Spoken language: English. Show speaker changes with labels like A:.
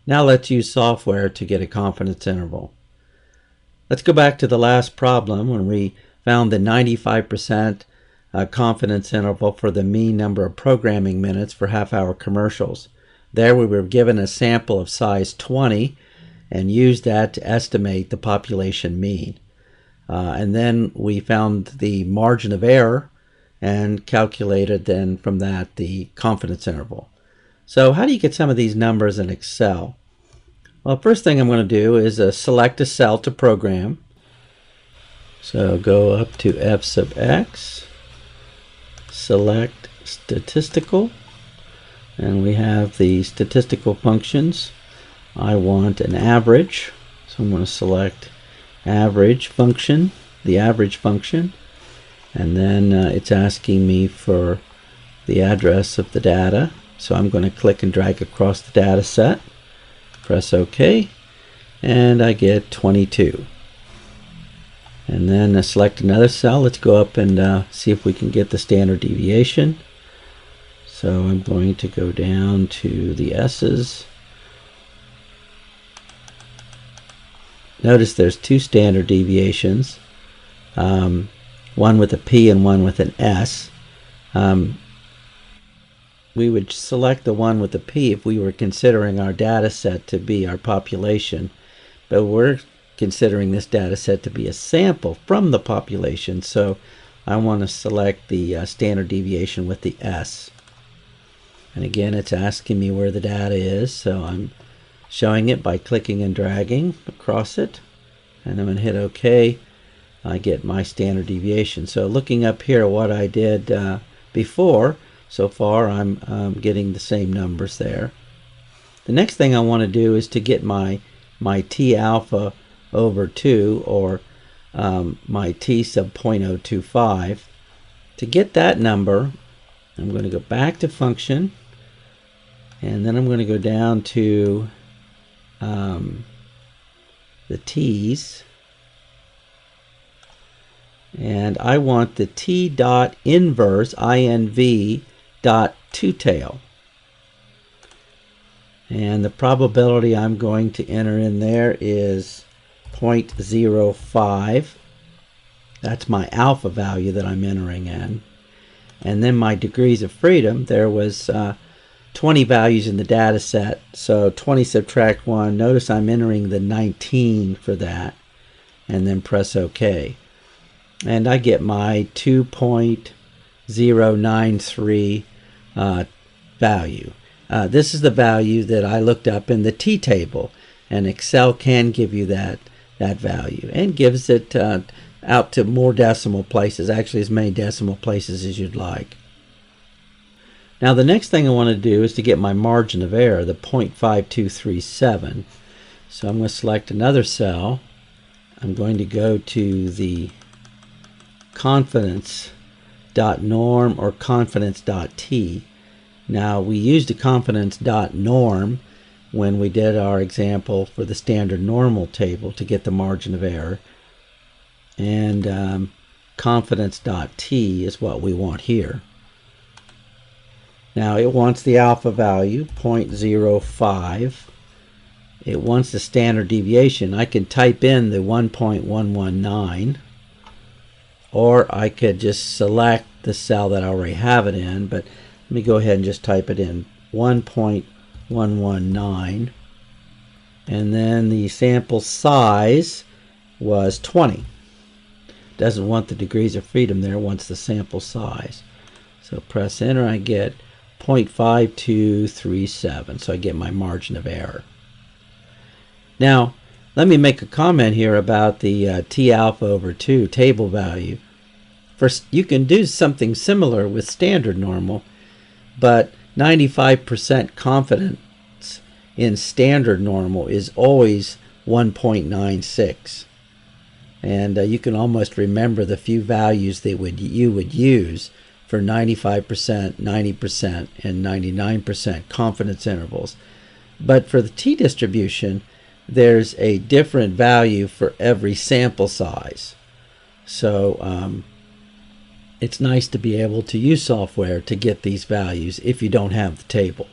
A: Now let's use software to get a confidence interval. Let's go back to the last problem when we found the 95% confidence interval for the mean number of programming minutes for half-hour commercials. There we were given a sample of size 20 and used that to estimate the population mean. And then we found the margin of error and calculated then from that the confidence interval. So how do you get some of these numbers in Excel? Well, first thing I'm going to do is select a cell to program. So go up to F sub X, select statistical, and we have the statistical functions. I want an average, so I'm going to select average function, the average function, and then it's asking me for the address of the data. So I'm going to click and drag across the data set, press OK, and I get 22. And then select another cell. Let's go up and see if we can get the standard deviation. So I'm going to go down to the S's. Notice there's two standard deviations, one with a P and one with an S. We would select the one with the P if we were considering our data set to be our population, but we're considering this data set to be a sample from the population, so I want to select the standard deviation with the S. And again, it's asking me where the data is, so I'm showing it by clicking and dragging across it, and I'm going to hit OK. I get my standard deviation. So looking up here at what I did before, so far I'm getting the same numbers there. The next thing I want to do is to get my T alpha over 2, or my T sub 0.025. To get that number, I'm going to go back to function, and then I'm going to go down to the T's, and I want the T dot inverse INV dot two-tail, and the probability I'm going to enter in there is 0.05. That's my alpha value that I'm entering in. And then my degrees of freedom, there was 20 values in the data set, so 20 subtract 1. Notice I'm entering the 19 for that, and then press OK. And I get my 2.093 value. This is the value that I looked up in the T table, and Excel can give you that value, and gives it out to more decimal places, actually as many decimal places as you'd like. Now the next thing I want to do is to get my margin of error, the 0.5237. So I'm going to select another cell. I'm going to go to the confidence.norm or confidence.t. Now we used the confidence.norm when we did our example for the standard normal table to get the margin of error, and confidence.t is what we want here. Now it wants the alpha value 0.05. It wants the standard deviation. I can type in the 1.119, or I could just select the cell that I already have it in, but let me go ahead and just type it in, 1.119, and then the sample size was 20. Doesn't want the degrees of freedom there, wants the sample size. So press enter, I get 0.5237, so I get my margin of error. Now let me make a comment here about the T alpha over 2 table value. First, you can do something similar with standard normal, but 95% confidence in standard normal is always 1.96. And you can almost remember the few values that you would use for 95%, 90%, and 99% confidence intervals. But for the t-distribution, there's a different value for every sample size. So it's nice to be able to use software to get these values if you don't have the table.